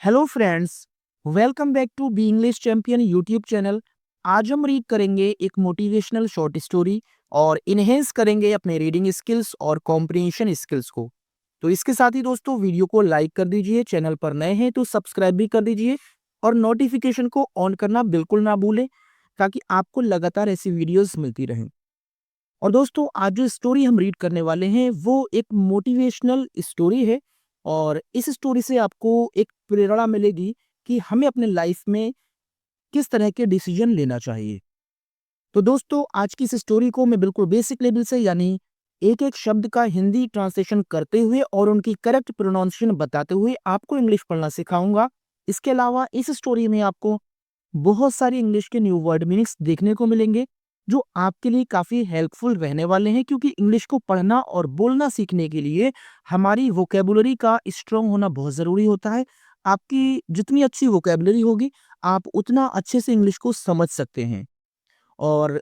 Hello friends, welcome back to be English champion YouTube channel. आज हम read करेंगे एक मोटिवेशनल शॉर्ट स्टोरी और इन्हेंस करेंगे अपने रीडिंग स्किल्स और कॉम्प्रिहेंशन स्किल्स को। तो इसके साथ ही दोस्तों वीडियो को लाइक कर दीजिए, चैनल पर नए हैं तो सब्सक्राइब भी कर दीजिए और नोटिफिकेशन को ऑन करना बिल्कुल ना भूलें ताकि आपको लगातार ऐसी वीडियोस मिलती रहें। और दोस्तों आज जो स्टोरी हम रीड करने वाले हैं वो एक मोटिवेशनल स्टोरी है और इस स्टोरी से आपको एक प्रेरणा मिलेगी कि हमें अपने लाइफ में किस तरह के डिसीजन लेना चाहिए। तो दोस्तों आज की इस स्टोरी को मैं बिल्कुल बेसिक लेवल से यानी एक एक शब्द का हिंदी ट्रांसलेशन करते हुए और उनकी करेक्ट प्रोनाउंसिएशन बताते हुए आपको इंग्लिश पढ़ना सिखाऊंगा। इसके अलावा इस स्टोरी में आपको बहुत सारी इंग्लिश के न्यू वर्ड मीनिंग्स देखने को मिलेंगे जो आपके लिए काफ़ी हेल्पफुल रहने वाले हैं, क्योंकि इंग्लिश को पढ़ना और बोलना सीखने के लिए हमारी वोकेबुलरी का स्ट्रॉन्ग होना बहुत ज़रूरी होता है। आपकी जितनी अच्छी वोकेबुलरी होगी आप उतना अच्छे से इंग्लिश को समझ सकते हैं। और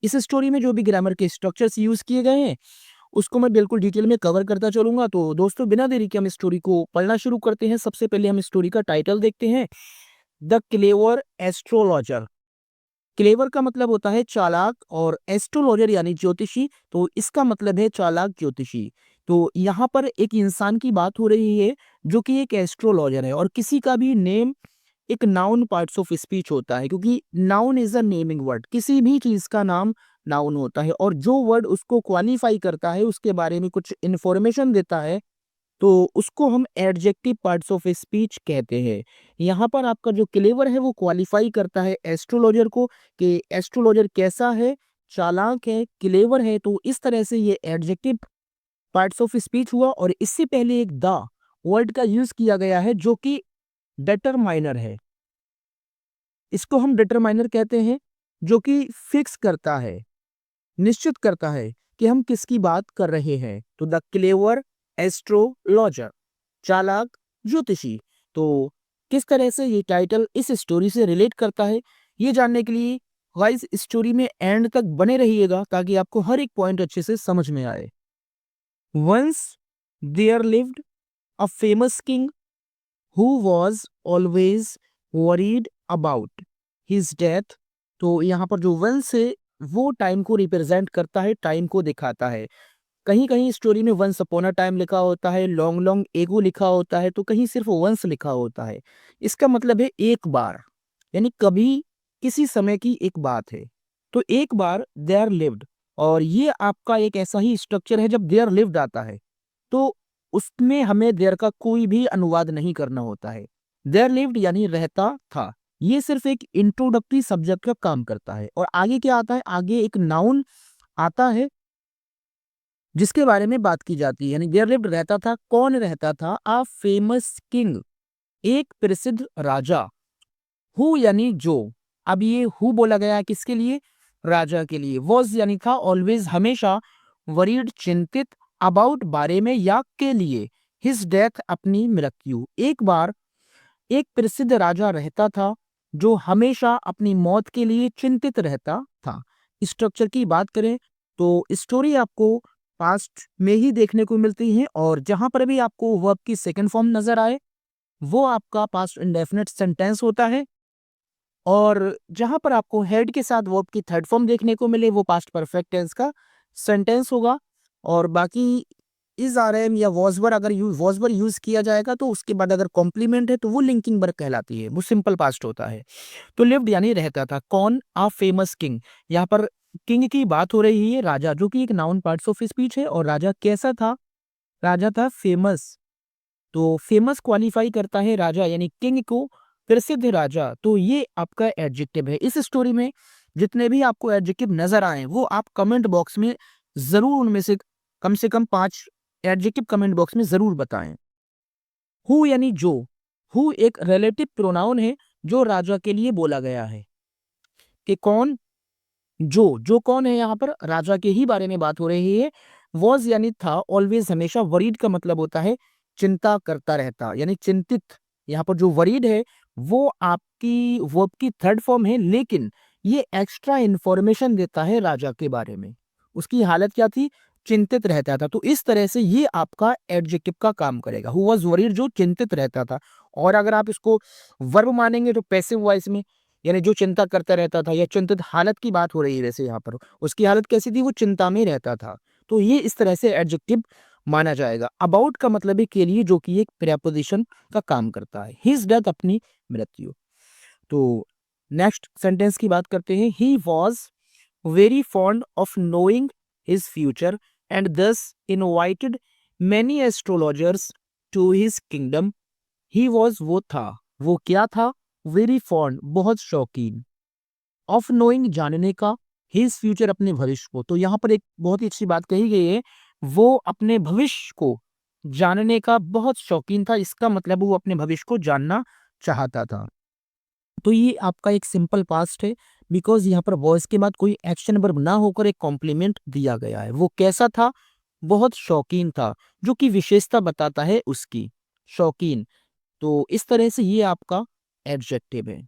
इस स्टोरी में जो भी ग्रामर के स्ट्रक्चर्स यूज़ किए गए हैं उसको मैं बिल्कुल डिटेल में कवर करता चलूंगा। तो दोस्तों बिना देरी के हम स्टोरी को पढ़ना शुरू करते हैं। सबसे पहले हम स्टोरी का टाइटल देखते हैं, द क्लेवर एस्ट्रोलॉजर। क्लेवर का मतलब होता है चालाक और एस्ट्रोलॉजर यानी ज्योतिषी, तो इसका मतलब है चालाक ज्योतिषी। तो यहाँ पर एक इंसान की बात हो रही है जो कि एक एस्ट्रोलॉजर है। और किसी का भी नेम एक नाउन पार्ट्स ऑफ स्पीच होता है, क्योंकि noun is a naming word. किसी भी चीज का नाम नाउन होता है और जो वर्ड उसको क्वालिफाई करता है, उसके बारे में कुछ इंफॉर्मेशन देता है, तो उसको हम एडजेक्टिव पार्ट्स ऑफ स्पीच कहते हैं। यहाँ पर आपका जो क्लेवर है वो क्वालिफाई करता है एस्ट्रोलॉजर को कि एस्ट्रोलॉजर कैसा है, चालाक है, क्लेवर है। तो इस तरह से ये एडजेक्टिव पार्ट्स ऑफ स्पीच हुआ। और इससे पहले एक द वर्ड का यूज किया गया है जो कि डिटरमाइनर है। इसको हम डिटरमाइनर कहते हैं जो कि फिक्स करता है, निश्चित करता है कि हम किसकी बात कर रहे हैं। तो द क्लेवर एस्ट्रोलॉजर, चालाक ज्योतिषी। तो किस तरह से ये टाइटल इस स्टोरी से रिलेट करता है ये जानने के लिए गाइस स्टोरी में एंड तक बने रहिएगा ताकि आपको हर एक पॉइंट अच्छे से समझ में आए। Once there lived a famous king who was always worried about his death. तो यहाँ पर जो वंस है वो टाइम को रिप्रेजेंट करता है, टाइम को दिखाता है। कहीं कहीं स्टोरी में वंस अपॉन अ टाइम लिखा होता है, लॉन्ग लॉन्ग एगो लिखा होता है, तो कहीं सिर्फ वंस लिखा होता है। इसका मतलब है एक बार, यानी कभी किसी समय की एक बात है। तो एक बार देयर लिव्ड, और ये आपका एक ऐसा ही स्ट्रक्चर है जब देयर लिव्ड आता है तो उसमें हमें देयर का कोई भी अनुवाद नहीं करना होता है। देयर लिव्ड यानी रहता था, ये सिर्फ एक इंट्रोडक्टरी सब्जेक्ट का काम करता है। और आगे क्या आता है, आगे एक नाउन आता है जिसके बारे में बात की जाती है। यानी देयर लिव्ड रहता था, कौन रहता था, अ फेमस किंग, एक प्रसिद्ध राजा। हु यानी जो, अब ये हु बोला गया है किसके लिए, राजा के लिए। वॉज यानी था, ऑलवेज हमेशा, वरीड चिंतित, अबाउट बारे में, या के लिए, हिज डेथ अपनी मृत्यु। एक बार एक प्रसिद्ध राजा रहता था जो हमेशा अपनी मौत के लिए चिंतित रहता था। स्ट्रक्चर की बात करें तो स्टोरी आपको पास्ट में ही देखने को मिलती है और जहां पर भी आपको वर्ब की सेकंड फॉर्म नजर आए वो आपका पास्ट इंडेफिनिट सेंटेंस होता है। और जहां पर आपको हेड के साथ वर्ब की थर्ड फॉर्म देखने को मिले वो पास्ट परफेक्ट टेंस का सेंटेंस होगा। और बाकी इज आर एम या वॉजवर, अगर वॉजवर यूज किया जाएगा तो उसके बाद अगर कॉम्प्लीमेंट है तो वो लिंकिंग वर्ब कहलाती है, वो सिंपल पास्ट होता है। तो लिव्ड यानी रहता था, कौन, आ फेमस किंग। यहाँ पर किंग की बात हो रही है, राजा, जो कि एक नाउन पार्ट्स ऑफ स्पीच है। और राजा कैसा था, राजा था फेमस। तो फेमस क्वालिफाई करता है राजा यानी किंग को, प्रसिद्ध राजा। तो ये आपका एडजेक्टिव है। इस स्टोरी में जितने भी आपको एडजेक्टिव नजर आए वो आप कमेंट बॉक्स में जरूर उनमें से कम 5 एडजेक्टिव कमेंट बॉक्स में जरूर बताएं। हु यानी जो, हु एक रिलेटिव प्रोनाउन है जो राजा के लिए बोला गया है कि कौन, जो कौन है, यहाँ पर राजा के ही बारे में बात हो रही है। वॉज यानी था, ऑलवेज हमेशा, वरीड का मतलब होता है चिंता करता रहता यानी चिंतित। यहाँ पर जो वरीड है वो आपकी वर्ब की थर्ड फॉर्म है, लेकिन ये एक्स्ट्रा इंफॉर्मेशन देता है राजा के बारे में। उसकी हालत क्या थी, चिंतित रहता था। तो इस तरह से ये आपका एडजेक्टिव का काम करेगा। हु वाज वरीड, जो चिंतित रहता था। और अगर आप इसको वर्ब मानेंगे तो पैसिव वॉइस में, यानी जो चिंता करता रहता था या चिंतित हालत की बात हो रही है वैसे यहाँ पर, उसकी हालत कैसी थी, वो चिंता में रहता था। तो ये इस तरह से एडजेक्टिव माना जाएगा। अबाउट का मतलब है के लिए, जो कि एक प्रेपोजिशन का काम करता है। हिज डेथ, अपनी मृत्यु। तो नेक्स्ट सेंटेंस की बात करते हैं। He was very fond of knowing his future and thus invited many astrologers to his kingdom. He was, वो था, वो क्या था, वेरी फॉन्ड, बहुत शौकीन, ऑफ नोइंग, जानने का, हिज फ्यूचर, अपने भविष्य को। तो यहाँ पर एक बहुत ही अच्छी बात कही गई है, वो अपने भविष्य को जानने का बहुत शौकीन था। इसका मतलब वो अपने भविष्य को जानना चाहता था। तो ये आपका एक सिंपल पास्ट है, बिकॉज यहाँ पर वॉइस के बाद कोई एक्शन वर्ब ना होकर एक कॉम्प्लीमेंट दिया गया है। वो कैसा था, बहुत शौकीन था, जो कि विशेषता बताता है उसकी, शौकीन। तो इस तरह से ये आपका एडजेक्टिव है।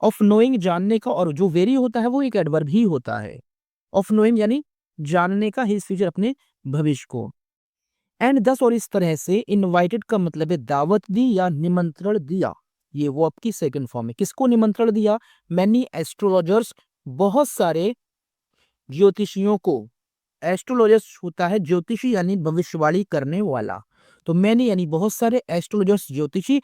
ऑफ नोइंग, जानने का, और जो वेरी होता है वो एक एडवर्ब ही होता है। ऑफ नोइंग यानी जानने का हिज फ्यूचर, अपने भविष्य को। एंड दस, और इस तरह से। इनवाइटेड का मतलब है दावत दी या निमंत्रण दिया। ये वो आपकी सेकंड फॉर्म है। किसको निमंत्रण दिया, मैनी एस्ट्रोलॉजर्स, बहुत सारे ज्योतिषियों को। एस्ट्रोलॉजर्स होता है ज्योतिषी, यानी भविष्यवाणी करने वाला। तो मैनी यानी बहुत सारे, एस्ट्रोलॉजर्स ज्योतिषी।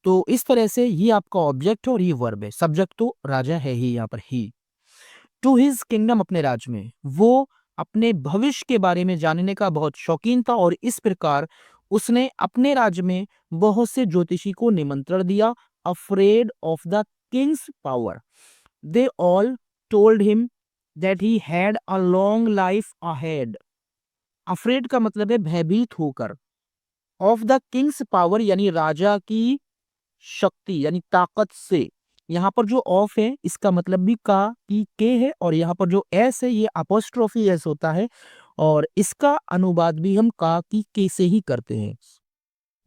तो इस तरह से ये आपका ऑब्जेक्ट है और ये वर्ब है। सब्जेक्ट तो राजा है ही यहाँ पर, ही। टू हिज किंगडम, अपने राज्य में। वो अपने भविष्य के बारे में जानने का बहुत शौकीन था और इस प्रकार उसने अपने राज्य में बहुत से ज्योतिषी को निमंत्रण दिया। Afraid of the Kings power, they all told him that he had a long life ahead. Afraid का मतलब है भयभीत होकर, ऑफ द किंग्स पावर यानी राजा की शक्ति यानी ताकत से। यहाँ पर जो ऑफ है इसका मतलब भी का की के है, और यहाँ पर जो एस है ये अपोस्ट्रोफी एस होता है, और इसका अनुवाद भी हम का की के से ही करते हैं।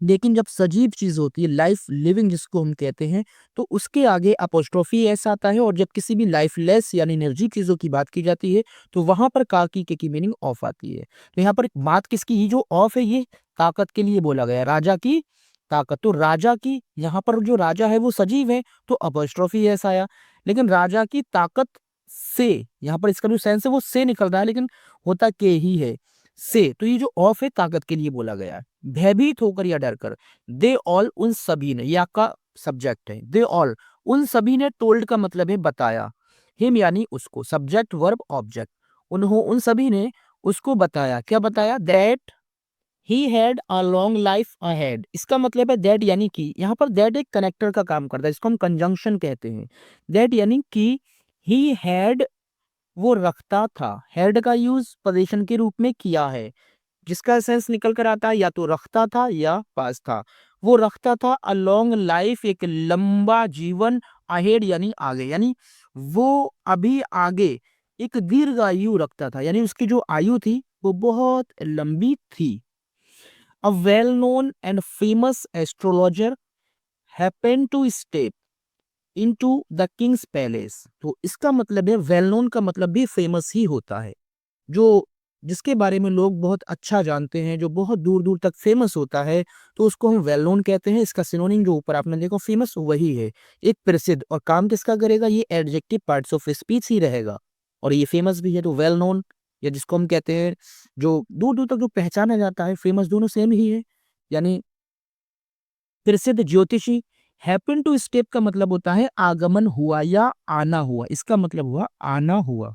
लेकिन जब सजीव चीज होती है, लाइफ लिविंग जिसको हम कहते हैं, तो उसके आगे अपोस्ट्रोफी एस आता है। और जब किसी भी लाइफलेस यानी निर्जीव चीजों की बात की जाती है तो वहां पर का की के की मीनिंग ऑफ आती है। तो यहाँ पर बात किसकी, ये जो ऑफ है ये ताकत के लिए बोला गया है, राजा की ताकत। तो राजा की, यहाँ पर जो राजा है वो सजीव है तो अपोस्ट्रोफी एस आया। लेकिन राजा की ताकत से, यहाँ पर इसका जो सेंस है वो से निकल रहा है, लेकिन होता के ही है, से। तो ये जो ऑफ है ताकत के लिए बोला गया है, भयभीत होकर या डरकर। दे ऑल, उन सभी ने, या का सब्जेक्ट है। दे ऑल, उन सभी ने, टोल्ड का मतलब है बताया, हिम यानी उसको, सब्जेक्ट वर्ब ऑब्जेक्ट। उन सभी ने उसको बताया, क्या बताया, that he had a long life ahead. इसका मतलब है दैट यानी कि, यहाँ पर दैट एक कनेक्टर का काम करता है, इसको हम कंजंक्शन कहते हैं। दैट यानी कि ही हैड, वो रखता था, हैड का यूज पोजीशन के रूप में किया है, जिसका सेंस निकल कर आता है या तो रखता था या पास था। वो रखता था अ लॉन्ग लाइफ, एक लंबा जीवन, अहेड यानी आगे, यानी वो अभी आगे एक दीर्घ आयु रखता था, यानी उसकी जो आयु थी वो बहुत लंबी थी। A well known and famous astrologer happen to step into the king's palace. तो इसका मतलब है, वेल नोन का मतलब भी फेमस ही होता है, जो जिसके बारे में लोग बहुत अच्छा जानते हैं, जो बहुत दूर दूर तक फेमस होता है, तो उसको हम वेल नोन कहते हैं। इसका सिनोनिम जो ऊपर आपने देखा फेमस वही है, एक प्रसिद्ध। और काम किसका करेगा, ये एडजेक्टिव पार्ट्स ऑफ स्पीच ही रहेगा। और ये फेमस भी है तो वेल नोन, या जिसको हम कहते हैं जो दूर दूर तक जो पहचाना जाता है, फेमस दोनों सेम ही है, यानी प्रसिद्ध ज्योतिषी। हैपन टू स्टेप का मतलब होता है आगमन हुआ या आना हुआ, इसका मतलब हुआ आना हुआ।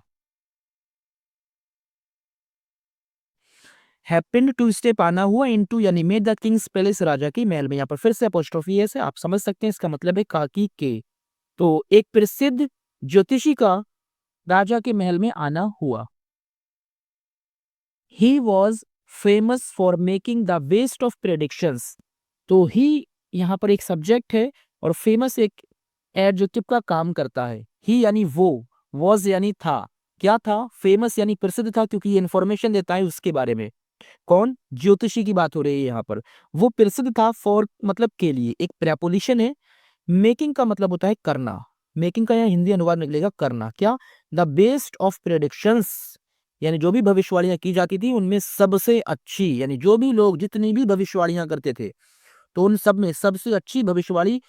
हैपेंड टू स्टेप, आना हुआ, इनटू यानी में द किंग्स पैलेस, राजा की महल में। यहाँ पर फिर से अपोस्ट्रोफी है, आप समझ सकते हैं इसका मतलब है काकी के। तो एक प्रसिद्ध ज्योतिषी का राजा के महल में आना हुआ। He was famous for making the best of predictions. तो ही यहाँ पर एक सब्जेक्ट है और फेमस एक एडजेक्टिव का काम करता है। ही यानी वो, वॉज यानी था, क्या था, फेमस यानी प्रसिद्ध था, क्योंकि ये इंफॉर्मेशन देता है उसके बारे में। कौन, ज्योतिषी की बात हो रही है यहाँ पर। वो प्रसिद्ध था, फॉर मतलब के लिए, एक प्रेपोजिशन है। मेकिंग का मतलब होता है करना, मेकिंग का यहाँ हिंदी अनुवाद निकलेगा करना, क्या, द बेस्ट ऑफ प्रेडिक्शंस, यानी जो भी भविष्यवाणियां की जाती थी उनमें सबसे अच्छी, यानी जो भी लोग जितनी भी भविष्यवाणियां करते थे तो उन सब में सबसे अच्छी भविष्यवाणी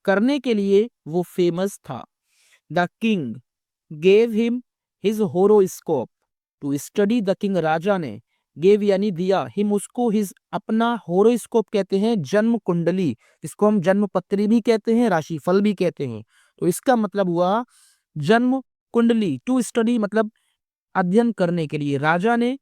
करने के लिए वो फेमस था। The king gave him his horoscope to study. The king राजा ने गेव यानी दिया, हिम उसको, हिज अपना, होरोस्कोप कहते हैं जन्म कुंडली, इसको हम जन्म पत्री भी कहते हैं, राशिफल भी कहते हैं। तो इसका मतलब हुआ जन्म कुंडली, टू स्टडी मतलब अध्ययन करने के लिए, राजा ने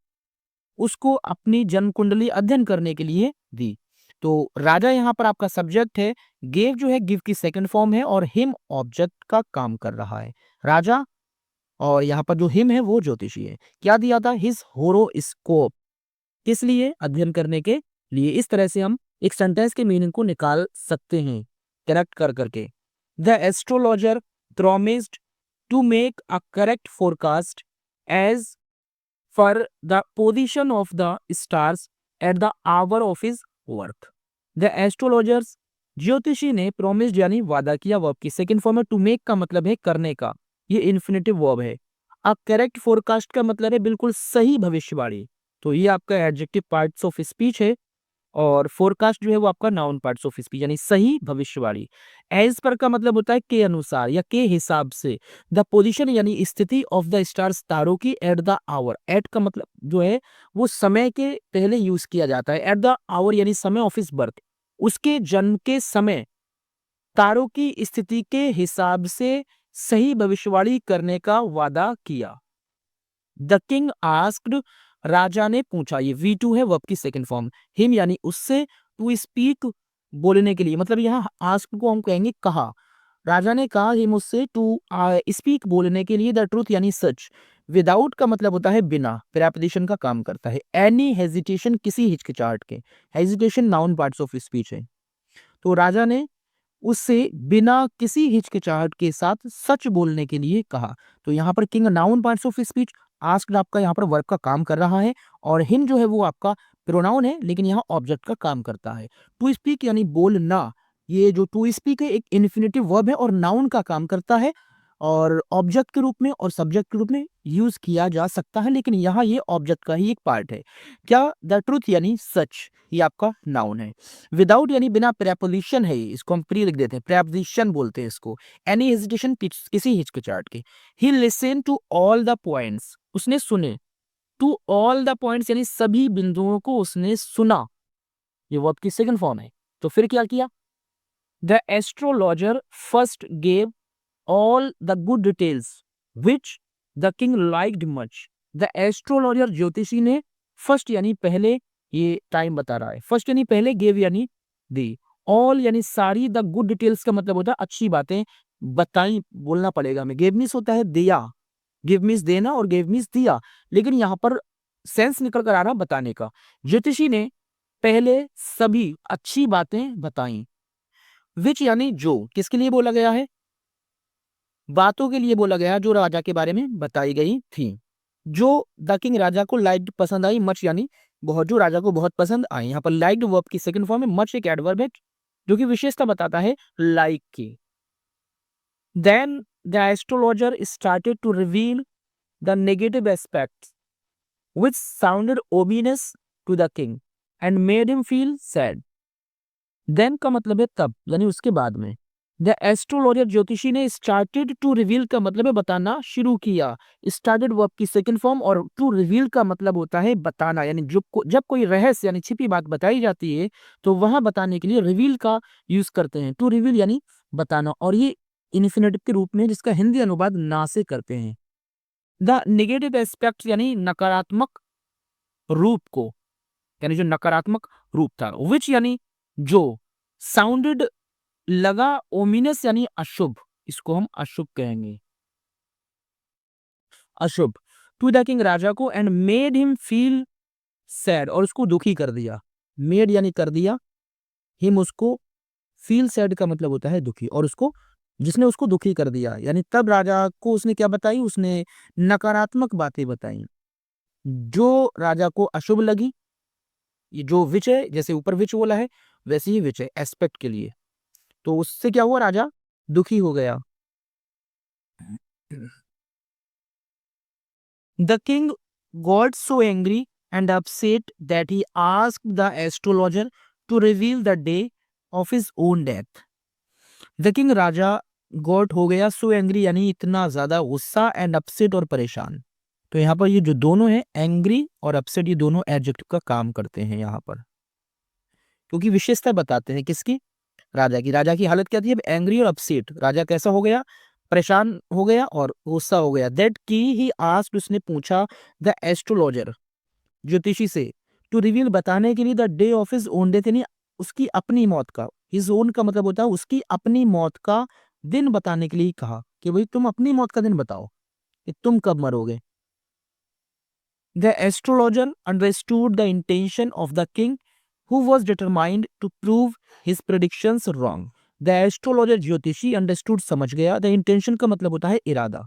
उसको अपनी जन्म कुंडली अध्ययन करने के लिए दी। तो राजा यहाँ पर आपका सब्जेक्ट है, गेव जो है गिव की सेकंड फॉर्म है और हिम ऑब्जेक्ट का काम कर रहा है राजा, और यहाँ पर जो हिम है वो ज्योतिषी है। क्या दिया था? हिज होरोस्कोप, किस लिए? अध्ययन करने के लिए। इस तरह से हम एक सेंटेंस के मीनिंग को निकाल सकते हैं करेक्ट कर करके। The astrologer promised to make a correct forecast as for the position of the stars at the hour of his work. The astrologers, ज्योतिषी ने, प्रोमिस्ड यानी वादा किया, वर्ब की सेकंड फॉर्म है। टू मेक का मतलब है करने का, ये इन्फिनेटिव वर्ब है। अ करेक्ट फोरकास्ट का मतलब है बिल्कुल सही भविष्यवाणी। तो ये आपका एडजेक्टिव पार्ट्स ऑफ स्पीच है और फोरकास्ट जो है वो आपका नाउन पार्ट्स ऑफ स्पीच यानी सही भविष्यवाणी। एज पर का मतलब होता है के अनुसार या के हिसाब से। द पोजीशन यानी स्थिति ऑफ द स्टार्स, तारों की, एट द आवर, एट का मतलब जो है वो समय के पहले यूज किया जाता है। एट द आवर यानी समय ऑफ हिज बर्थ, उसके जन्म के समय तारों की स्थिति के हिसाब से सही भविष्यवाणी करने का वादा किया। द किंग आस्क्ड, राजा ने पूछा, ये V2 है वर्ब की सेकंड फॉर्म। हिम यानी उससे, टू स्पीक बोलने के लिए, मतलब यहाँ आस्क को हम कहेंगे कहा। राजा ने कहा हिम उससे, टू स्पीक बोलने के लिए, द ट्रूथ यानी सच। विदाउट का मतलब होता है बिना, प्रेपोजिशन का काम करता है। एनी हेजिटेशन किसी हिचकिचाहट के, hesitation noun parts of speech है। तो राजा ने उससे बिना किसी हिचकिचाहट के साथ सच बोलने के लिए कहा। तो यहाँ पर king noun parts of speech, asked आपका यहाँ पर वर्ब का काम कर रहा है और हिम जो है वो आपका प्रोनाउन है लेकिन यहाँ ऑब्जेक्ट का काम करता है। टू स्पीक यानी बोलना, ये जो टू स्पीक है एक इन्फिनेटिव वर्ब है और नाउन का काम करता है और ऑब्जेक्ट के रूप में और सब्जेक्ट के रूप में यूज किया जा सकता है, लेकिन यहाँ ये ऑब्जेक्ट का ही एक पार्ट है। क्या? द ट्रूथ यानी सच, ये आपका नाउन है। विदाउट यानी बिना, प्रेपोजिशन है, इसको हम प्री लिख देते हैं, प्रेपोजिशन बोलते हैं इसको। एनी हेजिटेशन किसी हिचकिचाहट के। He listen to all the points, उसने सुने। टू ऑल द पॉइंट्स यानी सभी बिंदुओं को उसने सुना, ये वर्ब की सेकंड फॉर्म है। तो फिर क्या किया? The astrologer first gave all the good details which the king liked much। the astrologer ज्योतिषी ने फर्स्ट यानी पहले, ये टाइम बता रहा है, फर्स्ट यानी पहले, गेव यानी दी, ऑल यानी सारी, द गुड डिटेल्स का मतलब होता है अच्छी बातें बताई, बोलना पड़ेगा हमें। गेव मीन्स होता है दिया, गिव मीन्स देना और गेव मीन्स दिया, लेकिन यहाँ पर सेंस निकल कर आ रहा बताने का। ज्योतिषी ने पहले सभी अच्छी बातें बताई। विच यानी जो, किसके लिए बोला गया है? बातों के लिए बोला गया जो राजा के बारे में बताई गई थी। जो द किंग राजा को लाइक्ड पसंद आई, मच यानी बहुत, जो राजा को बहुत पसंद आई। यहाँ पर लाइक्ड वर्ब की सेकंड फॉर्म है, मच एक एडवर्ब है जो कि विशेषता बताता है लाइक की। Then the astrologer started to reveal the negative aspects which sounded ominous to the king and made him feel sad। Then का मतलब है तब, यानी उसके बाद में। द एस्ट्रोलॉजर ज्योतिषी ने, स्टार्टेड टू रिवील का मतलब है बताना शुरू किया, स्टार्टेड वर्ब की सेकंड फॉर्म, और टू रिवील का मतलब होता है बताना, यानी जब कोई रहस्य यानी छिपी बात बताई जाती है तो वहां बताने के लिए रिवील का यूज करते हैं। टू रिवील यानी बताना, और ये इन्फिनेटिव के रूप में जिसका हिंदी अनुवाद ना से करते हैं। द नेगेटिव एस्पेक्ट यानी नकारात्मक रूप को, यानी जो नकारात्मक रूप था। विच यानी जो, साउंडेड लगा, ओमिनस यानी अशुभ, इसको हम अशुभ कहेंगे, अशुभ। टू द किंग राजा को, and made him feel sad, और उसको दुखी कर दिया। मेड यानी कर दिया, हिम उसको, फील सैड का मतलब होता है दुखी, और उसको, जिसने उसको दुखी कर दिया, यानी तब राजा को उसने क्या बताई? उसने नकारात्मक बातें बताई जो राजा को अशुभ लगी। ये जो विच है, जैसे ऊपर विच बोला है वैसे ही विच है एस्पेक्ट के लिए। तो उससे क्या हुआ? राजा दुखी हो गया। The king got so angry and upset that he asked the astrologer to reveal the day of his own death. The king Raja got हो गया सो एंग्री यानी इतना ज्यादा गुस्सा एंड अपसेट और परेशान। तो यहाँ पर ये जो दोनों है एंग्री और अपसेट ये दोनों एडजेक्टिव का काम करते हैं यहाँ पर, क्योंकि विशेषता बताते हैं किसकी, राजा की हालत क्या थी, अब एंग्री और अपसेट, राजा कैसा हो गया, परेशान हो गया और गुस्सा हो गया। दैट की ही आस्क्ड उसने पूछा द एस्ट्रोलॉजर ज्योतिषी से, टू रिवील बताने के लिए the day of his own death यानी उसकी अपनी मौत का, हिज ओन का मतलब होता है उसकी अपनी मौत का दिन बताने के लिए कहा कि भाई तुम अपनी मौत का दिन बताओ कि तुम कब मरोगे। The astrologer understood the intention of the king who was determined to prove his predictions wrong. The astrologer ज्योतिषी अंडरस्टूड समझ गया, द इंटेंशन का मतलब होता है इरादा।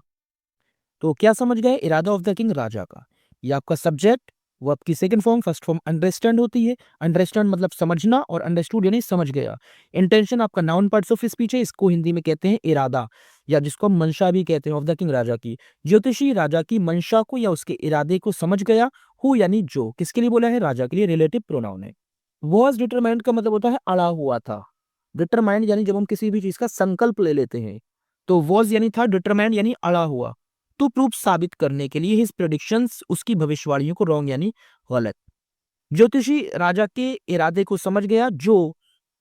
तो क्या समझ गए, इरादा ऑफ द किंग राजा का। ये आपका सब्जेक्ट, वो आपकी second form, first form understand होती है, अंडरस्टैंड मतलब समझना और अंडरस्टूड यानी समझ गया। इंटेंशन आपका नाउन पार्ट्स ऑफ स्पीच है, इसको हिंदी में कहते हैं इरादा या जिसको हम मंशा भी कहते हैं ऑफ द किंग राजा की। ज्योतिषी राजा की मंशा को या उसके इरादे को समझ गया। हु यानी जो, किसके लिए बोला है, राजा के लिए, रिलेटिव प्रोनाउन है। वॉज डिटरमाइंड का मतलब होता है अड़ा हुआ था। डिटरमाइंड यानी जब हम किसी भी चीज का संकल्प ले लेते हैं, तो वॉज यानी था, डिटरमाइंड यानी अड़ा हुआ। टू प्रूव साबित करने के लिए, हिज प्रेडिक्शंस उसकी भविष्यवाणियों को रॉन्ग यानी गलत। ज्योतिषी राजा के इरादे को समझ गया जो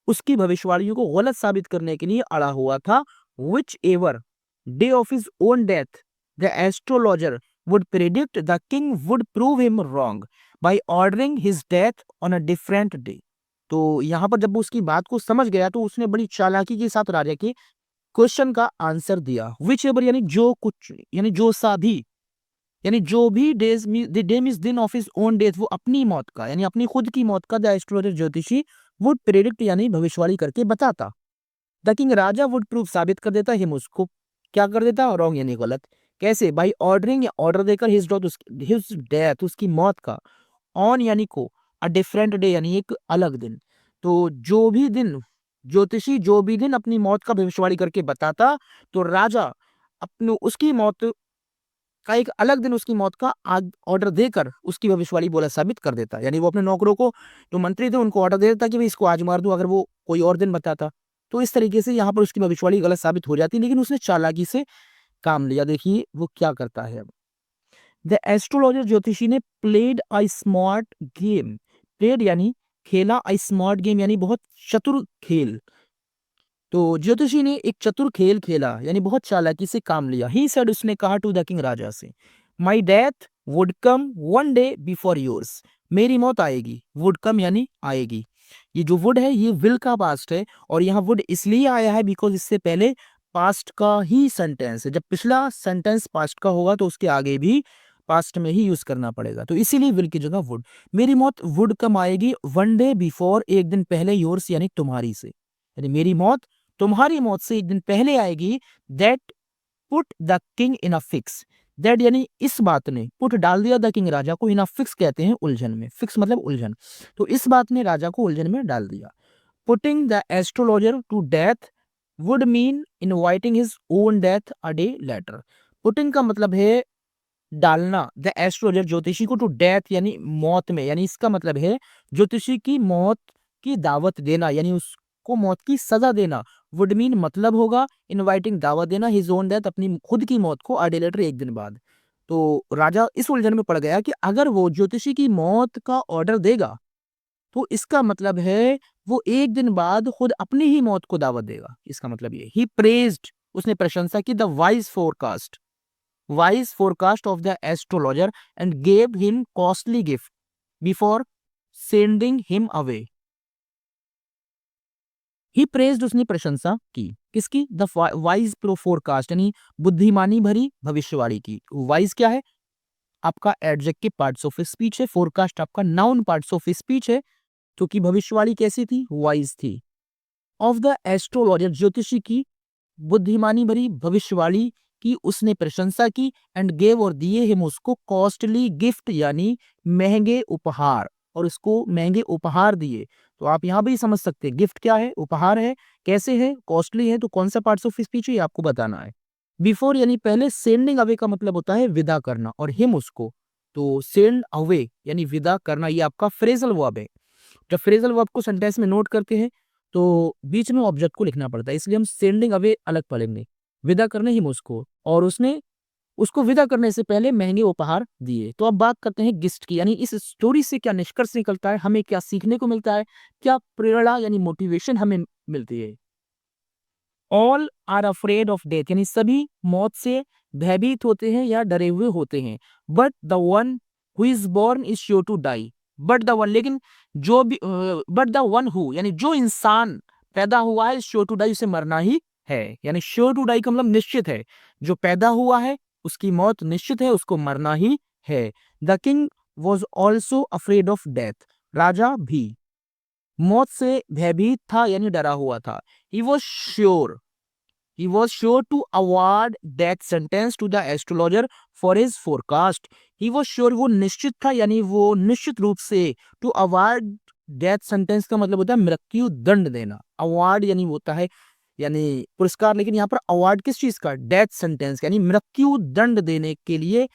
उसकी भविष्यवाणियों को गलत साबित करने के लिए अड़ा हुआ था। Which ever day of his own death the astrologer would predict, the king would prove him wrong by ordering his death on a different day. तो यहां पर जब वो उसकी बात को समझ गया तो उसने बड़ी चालाकी के साथ राजा के क्वेश्चन का आंसर दिया। विच एवर यानी जो कुछ, यानी जो सा भी, यानी जो भी डेज डे मींस दिन ऑफ हिज ओन डेथ, वो अपनी मौत का यानी अपनी खुद की मौत का द एस्ट्रोलॉजर ज्योतिषी वुड प्रेडिक्ट यानी भविष्यवाणी करके बताता। The king Raja would prove साबित कर देता, हिम उसको क्या कर देता, रॉन्ग यानी गलत। कैसे, बाई ऑर्डरिंग या ऑर्डर देकर, हिज डेथ उसकी मौत का, ऑन यानी को, अ डिफरेंट डे यानी एक अलग दिन। तो जो भी दिन ज्योतिषी जो भी दिन अपनी मौत का भविष्यवाणी करके बताता, तो राजा अपने उसकी मौत का एक अलग दिन, उसकी मौत का ऑर्डर देकर उसकी भविष्यवाणी बोला साबित कर देता। यानी वो अपने नौकरों को, जो मंत्री थे उनको ऑर्डर दे देता कि भाई इसको आज मार दो, अगर वो कोई और दिन बताता। तो इस तरीके से यहाँ पर उसकी भविष्यवाणी गलत साबित हो जाती, लेकिन उसने चालाकी से काम लिया। देखिए वो क्या करता है अब। द एस्ट्रोलॉजर ज्योतिषी ने played a smart game, played यानी खेला, अ स्मार्ट गेम यानी बहुत चतुर खेल। तो ज्योतिषी ने एक चतुर खेल खेला यानी बहुत चालाकी से काम लिया। ही सेड उसने कहा टू द किंग राजा से, my death would come one day before yours, मेरी मौत आएगी, वुड कम यानी आएगी। ये जो वुड है ये विल का पास्ट है और यहाँ वुड इसलिए आया है बिकॉज इससे पहले पास्ट का ही सेंटेंस है। जब पिछला सेंटेंस पास्ट का होगा तो उसके आगे भी पास्ट में ही यूज करना पड़ेगा, तो इसीलिए विल की जगह वुड। मेरी मौत वुड कम आएगी वन डे बिफोर, एक दिन पहले, योर्स यानी तुम्हारी से, यानी मेरी मौत तुम्हारी मौत से एक दिन पहले आएगी। That put the king in a fix, that यानी इस बात ने, पुट डाल दिया द किंग राजा को, इन अ फिक्स कहते हैं उलझन में, फिक्स मतलब उलझन। तो इस बात ने राजा को उलझन में डाल दिया। Putting the astrologer to death would mean inviting his own death a day later. Putting का मतलब है डालना, द एस्ट्रोलॉजर ज्योतिषी को, टू डेथ यानी मौत में, यानी इसका मतलब है ज्योतिषी की मौत की दावत देना यानी उसको मौत की सजा देना। वुड मीन मतलब होगा, इनवाइटिंग दावत देना, हिज ओन डेथ अपनी खुद की मौत को, अ डे लेटर एक दिन बाद। तो राजा इस उलझन में पड़ गया कि अगर वो ज्योतिषी की मौत का ऑर्डर देगा तो इसका मतलब है वो एक दिन बाद खुद अपनी ही मौत को दावत देगा। इसका मतलब ये, ही प्रेज्ड उसने प्रशंसा की, the wise forecast of the astrologer and gave him costly gift before sending him away. He praised उसने प्रशंसा की, किसकी, द वाइज प्रो फोरकास्ट यानी बुद्धिमानी भरी भविष्यवाणी की। वाइज क्या है, आपका एडजेक्टिव पार्ट्स ऑफ स्पीच है, फोरकास्ट आपका नाउन पार्ट्स ऑफ स्पीच है, क्योंकि भविष्यवाणी कैसी थी, वाइज थी। ऑफ द एस्ट्रोलॉजर ज्योतिषी की बुद्धिमानी भरी भविष्यवाणी की उसने प्रशंसा की, एंड गेव और दिए हिम उसको कॉस्टली गिफ्ट यानी महंगे उपहार, और उसको महंगे उपहार दिए। तो आप यहां भी समझ सकते हैं गिफ्ट क्या है, उपहार है, कैसे है, कॉस्टली है, तो कौन सा पार्ट्स ऑफ स्पीच है ये आपको बताना है। बिफोर यानी पहले, सेंडिंग अवे का मतलब होता है विदा करना, और हिम उसको, तो सेंड अवे यानी विदा करना, ये आपका फ्रेजल वर्ब है। जब फ्रेजल वर्ब को सेंटेंस में नोट करते हैं तो बीच में ऑब्जेक्ट को लिखना पड़ता है, इसलिए हम सेंडिंग अवे अलग पढ़ेंगे। विदा करने ही मुझको, और उसने उसको विदा करने से पहले महंगे उपहार दिए। तो अब बात करते हैं गिफ्ट की, यानी इस स्टोरी से क्या निष्कर्ष निकलता है, हमें क्या सीखने को मिलता है, क्या प्रेरणा यानी मोटिवेशन हमें मिलती है। All are afraid of death, यानी सभी मौत से भयभीत होते हैं या डरे हुए होते हैं। But the one who is born is sure to die, but the one, लेकिन जो भी, बट द वन हु यानी जो इंसान पैदा हुआ है, श्योर टू डाई, उसे मरना ही है। यानी श्योर टू डाई का मतलब निश्चित है, जो पैदा हुआ है उसकी मौत निश्चित है, उसको मरना ही है। The king was also afraid of death, राजा भी मौत से भयभीत था यानी डरा हुआ था। He was sure, he was sure to award death sentence to the astrologer for his forecast. He was sure, वो निश्चित था यानी वो निश्चित रूप से, to award death sentence का मतलब होता है मृत्यु दंड देना। award यानी होता है यानी पुरस्कार, लेकिन यहाँ पर award किस चीज का, death sentence यानी मृत्यु दंड देने के लिए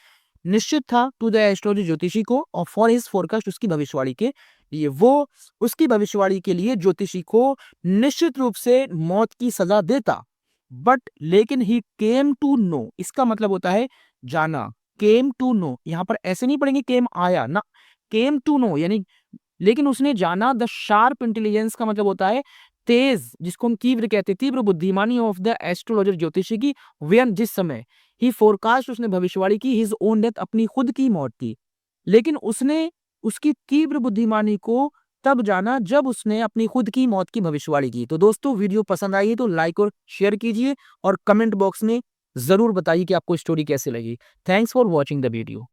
निश्चित था, टू द एस्ट्रोलॉजी ज्योतिषी को, और फॉर हिज फोरकास्ट उसकी भविष्यवाणी के लिए, वो उसकी भविष्यवाणी के लिए ज्योतिषी को निश्चित रूप से मौत की सजा देता। बट लेकिन ही केम टू नो, इसका मतलब होता है जाना। केम टू नो, यहां पर ऐसे नहीं पढ़ेंगे केम आया ना, केम टू नो यानी लेकिन उसने जाना। द शार्प इंटेलिजेंस का मतलब होता है तेज, जिसको हम तीव्र कहते हैं, तीव्र बुद्धिमानी ऑफ द एस्ट्रोलॉजर ज्योतिषी की, व्यन जिस समय ही फोरकास्ट उसने भविष्यवाणी की, हिज ओन डेथ अपनी खुद की मौत की। लेकिन उसने उसकी तीव्र बुद्धिमानी को तब जाना जब उसने अपनी खुद की मौत की भविष्यवाणी की। तो दोस्तों वीडियो पसंद आई है तो लाइक और शेयर कीजिए, और कमेंट बॉक्स में जरूर बताइए कि आपको स्टोरी कैसे लगी। Thanks for watching the video.